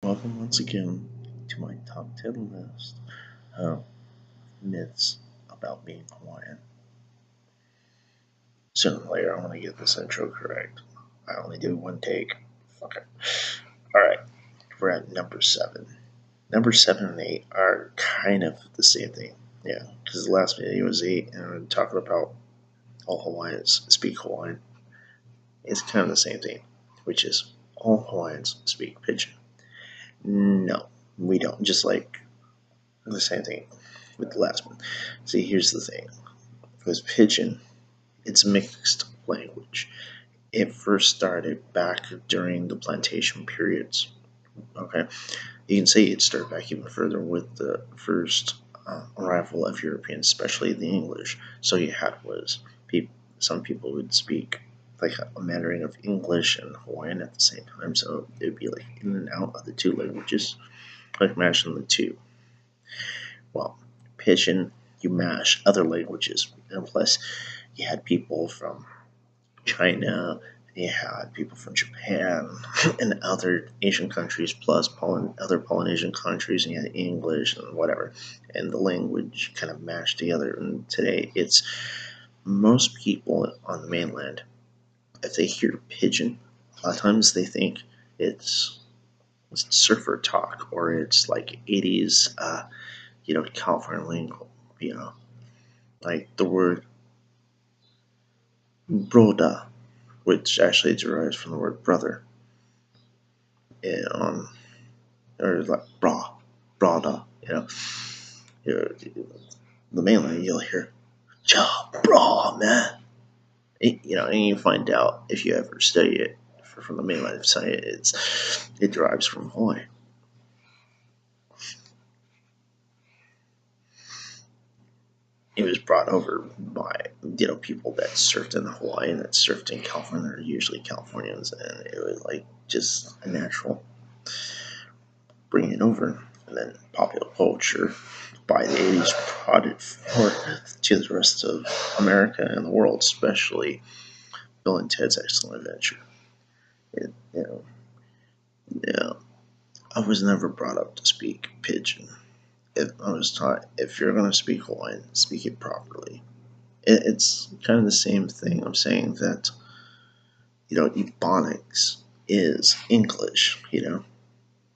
Welcome once again to my top 10 list of myths about being Hawaiian. Sooner or later, I want to get this intro correct. I only do one take. Fuck it. Alright, we're at number 7. Number 7 and 8 are kind of the same thing. Yeah, because the last video was 8, and I'm talking about all Hawaiians speak Hawaiian. It's kind of the same thing, which is all Hawaiians speak Pidgin. No, we don't. Just like the same thing with the last one. See, here's the thing. With Pidgin, it's a mixed language. It first started back during the plantation periods. Okay, you can say it started back even further with the first arrival of Europeans, especially the English. So you had was some people would speak like a Mandarin of English and Hawaiian at the same time, so it would be like in and out of the two languages, like mashing the two. Well, Pidgin, you mash other languages, and plus you had people from China, you had people from Japan and other Asian countries, plus other Polynesian countries, and you had English and whatever, and the language kind of mashed together. And today, it's most people on the mainland, if they hear Pidgin, a lot of times they think it's surfer talk or it's like 80s, California lingo, like the word broda, which actually derives from the word brother, and, or like brada, the mainland you'll hear, ja, bra, man. And you find out if you ever study it from the mainland side, it derives from Hawaii. It was brought over by people that surfed in Hawaii and that surfed in California. They're usually Californians, and it was like just a natural bringing it over. And then popular culture by the 80s brought it forward to the rest of America and the world, especially Bill and Ted's Excellent Adventure. I was never brought up to speak Pidgin. I was taught if you're going to speak Hawaiian, speak it properly. It's kind of the same thing. I'm saying that, Ebonics is English,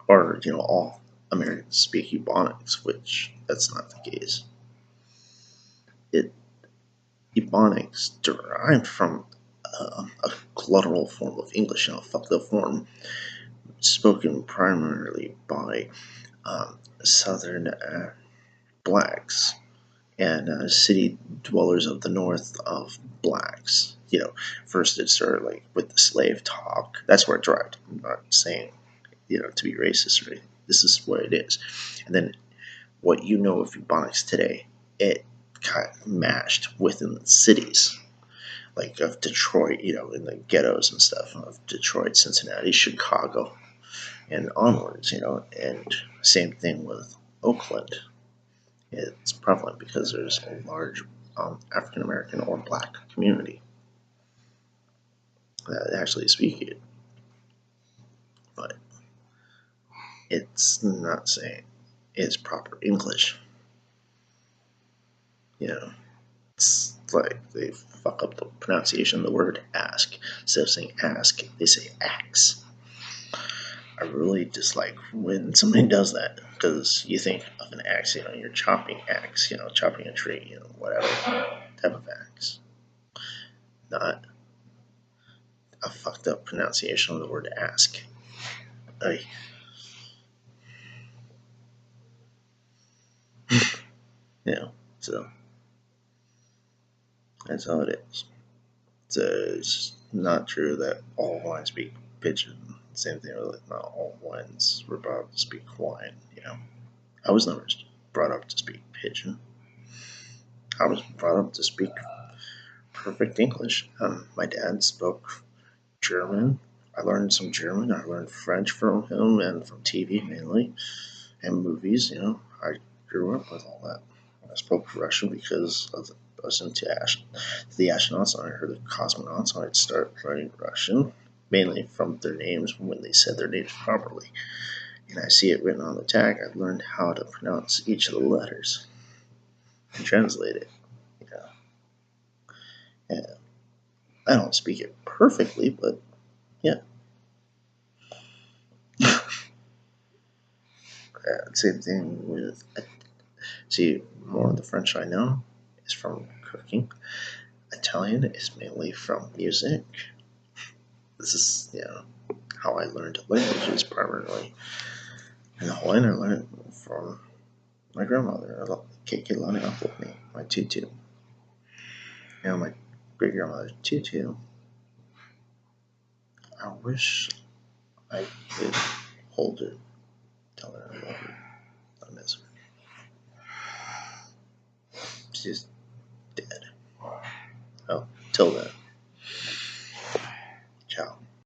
or, all Americans speak Ebonics, which that's not the case. Ebonics derived from a guttural form of English, fuck the form, spoken primarily by southern blacks and city dwellers of the north of blacks. First it started like with the slave talk. That's where it derived. I'm not saying, to be racist or anything. This is what it is. And then what of Ebonics today, it kind of mashed within the cities, like of Detroit, in the ghettos and stuff of Detroit, Cincinnati, Chicago, and onwards, and same thing with Oakland. It's prevalent because there's a large African American or black community that actually speak it. But it's not saying it's proper English. It's like they fuck up the pronunciation of the word ask. Instead of saying ask, they say axe. I really dislike when somebody does that, because you think of an axe, you're chopping axe, chopping a tree, whatever type of axe. Not a fucked up pronunciation of the word ask. So that's how it is. So it's not true that all Hawaiians speak Pidgin. Same thing with not all Hawaiians were brought up to speak Hawaiian. I was never brought up to speak Pidgin. I was brought up to speak perfect English. My dad spoke German. I learned some German. I learned French from him and from TV mainly, and movies. I grew up with all that. I spoke Russian because I was into the astronauts, and I heard the cosmonauts, and I'd start learning Russian, mainly from their names when they said their names properly. and I see it written on the tag, I learned how to pronounce each of the letters and translate it. And I don't speak it perfectly, but yeah. Same thing with, see, more of the French I know is from cooking. Italian is mainly from music. This is, how I learned languages primarily. And Hawaiian I learned from my grandmother, Kekelani Apopni, my tutu. My great grandmother, tutu. I wish I could hold her, tell her I love her, I miss her. She's dead. Well, till then.